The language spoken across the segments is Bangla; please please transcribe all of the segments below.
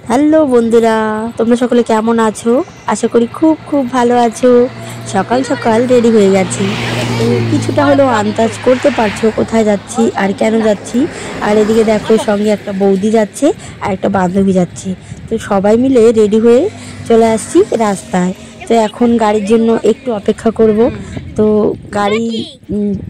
হ্যালো বন্ধুরা, তোমরা সকলে কেমন আছো? আশা করি খুব খুব ভালো আছো। সকাল সকাল রেডি হয়ে গেছি। তো কিছুটা হলেও আন্দাজ করতে পারছো কোথায় যাচ্ছি আর কেন যাচ্ছি। আর এদিকে দেখো, সঙ্গে একটা বৌদি যাচ্ছে আর একটা বান্ধবী যাচ্ছে। তো সবাই মিলে রেডি হয়ে চলে আসছি রাস্তায়। তো এখন গাড়ির জন্য একটু অপেক্ষা করব। তো গাড়ি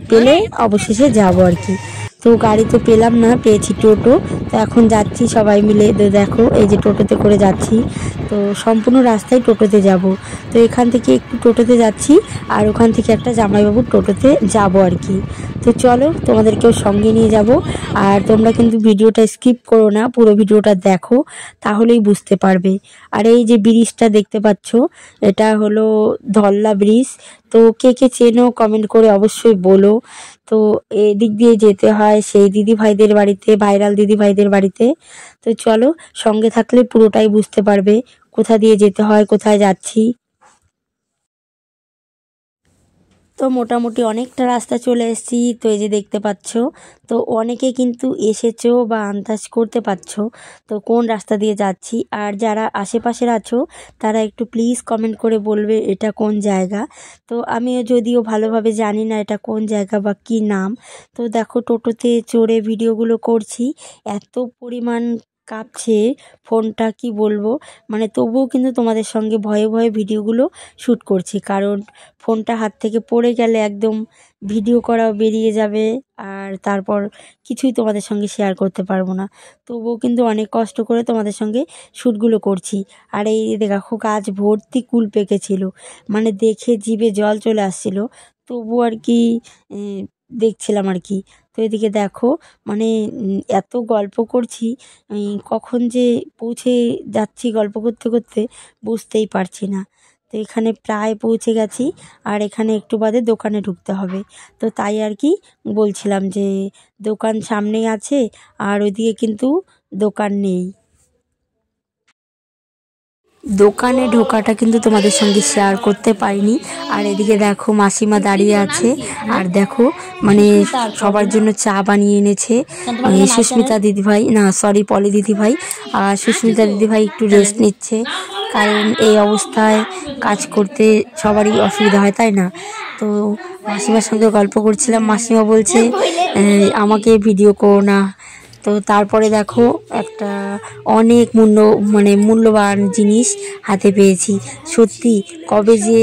পেলে অবশেষে যাব আর কি। তো গাড়ি তো পেলাম না, পেয়েছি টোটো। তো এখন যাচ্ছি সবাই মিলে। তো দেখো, এই যে টোটোতে করে যাচ্ছি। তো সম্পূর্ণ রাস্তায় টোটোতে যাব। তো এখান থেকে একটু টোটোতে যাচ্ছি আর ওখান থেকে একটা জামাইবাবুর টোটোতে যাব আর কি। তো চলো, তোমাদেরকেও সঙ্গে নিয়ে যাব। আর তোমরা কিন্তু ভিডিওটা স্কিপ করো না, পুরো ভিডিওটা দেখো, তাহলেই বুঝতে পারবে। আর এই যে ব্রিজটা দেখতে পাচ্ছ, এটা হলো ধল্লা ব্রিজ। তো কে কে চেনো কমেন্ট করে অবশ্যই বলো। তো এদিক দিয়ে যেতে হয় সেই দিদি ভাইদের বাড়িতে, ভাইরাল দিদি ভাইদের বাড়িতে। তো চলো, সঙ্গে থাকলে পুরোটাই বুঝতে পারবে কোথা দিয়ে যেতে হয়, কোথায় যাচ্ছি। তো মোটামুটি অনেকটা রাস্তা চলে এসেছি। তো এই যে দেখতে পাচ্ছ, তো অনেকে কিন্তু এসেছো বা আন্দাজ করতে পারছো তো কোন রাস্তা দিয়ে যাচ্ছি। আর যারা আশেপাশের আছো তারা একটু প্লিজ কমেন্ট করে বলবে এটা কোন জায়গা। তো আমিও যদিও ভালোভাবে জানি না এটা কোন জায়গা বা কি নাম। তো দেখো, টোটোতে চড়ে ভিডিওগুলো করছি, এত পরিমাণ কাঁপছে ফোনটা, কি বলবো। মানে তবুও কিন্তু তোমাদের সঙ্গে ভয়ে ভয়ে ভিডিওগুলো শ্যুট করছি, কারণ ফোনটা হাত থেকে পড়ে গেলে একদম ভিডিও করাও বেরিয়ে যাবে, আর তারপর কিছুই তোমাদের সঙ্গে শেয়ার করতে পারবো না। তবুও কিন্তু অনেক কষ্ট করে তোমাদের সঙ্গে শ্যুটগুলো করছি। আর এই দেখো, গাছ ভর্তি কুল পেকেছিল, মানে দেখে জিভে জল চলে আসছিল। তবু আর কি দেখছিলাম আর কি। তো এদিকে দেখো, মানে এত গল্প করছি, কখন যে পৌঁছে যাচ্ছি গল্প করতে করতে বুঝতেই পারছি না। তো এখানে প্রায় পৌঁছে গেছি, আর এখানে একটু বাদে দোকানে ঢুকতে হবে। তো তাই আর কি বলছিলাম যে দোকান সামনেই আছে, আর ওইদিকে কিন্তু দোকান নেই। দোকানে ঢোকাটা কিন্তু তোমাদের সঙ্গে শেয়ার করতে পারিনি। আর এদিকে দেখো, মাসিমা দাঁড়িয়ে আছে, আর দেখো মানে সবার জন্য চা বানিয়ে এনেছে সুস্মিতা দিদিভাই, না সরি পলি দিদিভাই। আর সুস্মিতা দিদিভাই একটু রেস্ট নিচ্ছে, কারণ এই অবস্থায় কাজ করতে সবারই অসুবিধা হয়, তাই না? তো মাসিমার সঙ্গে গল্প করছিলাম, মাসিমা বলছে আমাকে ভিডিও করো না। তো তারপরে দেখো, একটা অনেক মূল্যবান জিনিস হাতে পেয়েছি। সত্যি কবে যে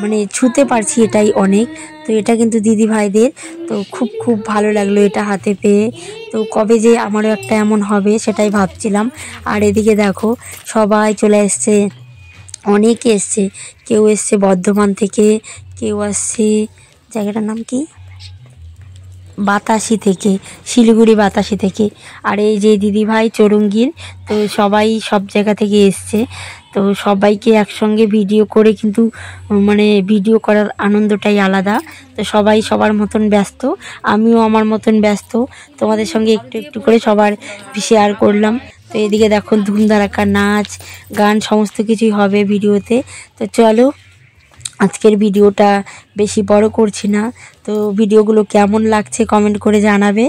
মানে ছুতে পারছি, এটাই অনেক। তো এটা কিন্তু দিদি ভাইদের। তো খুব খুব ভালো লাগলো এটা হাতে পেয়ে। তো কবে যে আমারও একটা এমন হবে সেটাই ভাবছিলাম। আর এদিকে দেখো, সবাই চলে এসছে, অনেকে এসছে। কেউ এসছে বর্ধমান থেকে, কেউ আসছে জায়গাটার নাম কি, বাতাসি থেকে, শিলিগুড়ি বাতাসি থেকে। আর এই যে দিদিভাই চৌরঙ্গীর। তো সবাই সব জায়গা থেকে এসছে। তো সবাইকে একসঙ্গে ভিডিও করে কিন্তু মানে ভিডিও করার আনন্দটাই আলাদা। তো সবাই সবার মতন ব্যস্ত, আমিও আমার মতন ব্যস্ত। তোমাদের সঙ্গে একটু একটু করে সবার শেয়ার করলাম। তো এদিকে দেখো, ধুমধারাক্কা নাচ গান সমস্ত কিছুই হবে ভিডিওতে। তো চলো, আজকের ভিডিওটা বেশি বড় করছি না। তো ভিডিওগুলো কেমন লাগছে কমেন্ট করে জানাবে।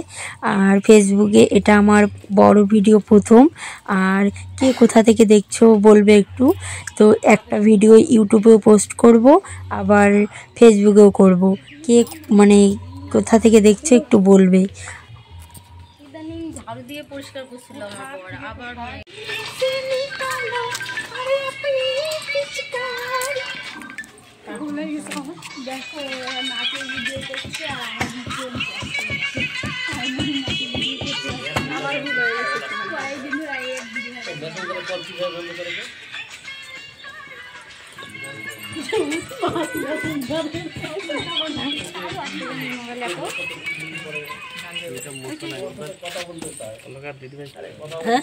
আর ফেসবুকে এটা আমার বড় ভিডিও প্রথম। আর কে কোথা থেকে দেখছো বলবে একটু। তো একটা ভিডিও ইউটিউবেও পোস্ট করব, আবার ফেসবুকেও করব। কে মানে কোথা থেকে দেখছো একটু বলবে। ঝাড়ু দিয়ে পরিষ্কার করছিলাম, আবার দেখো নাচের ভিডিও করছে আর আমার ভিডিও আমার ভুল হয়ে গেছে। কয়েকদিন ধরে হ্যাঁ।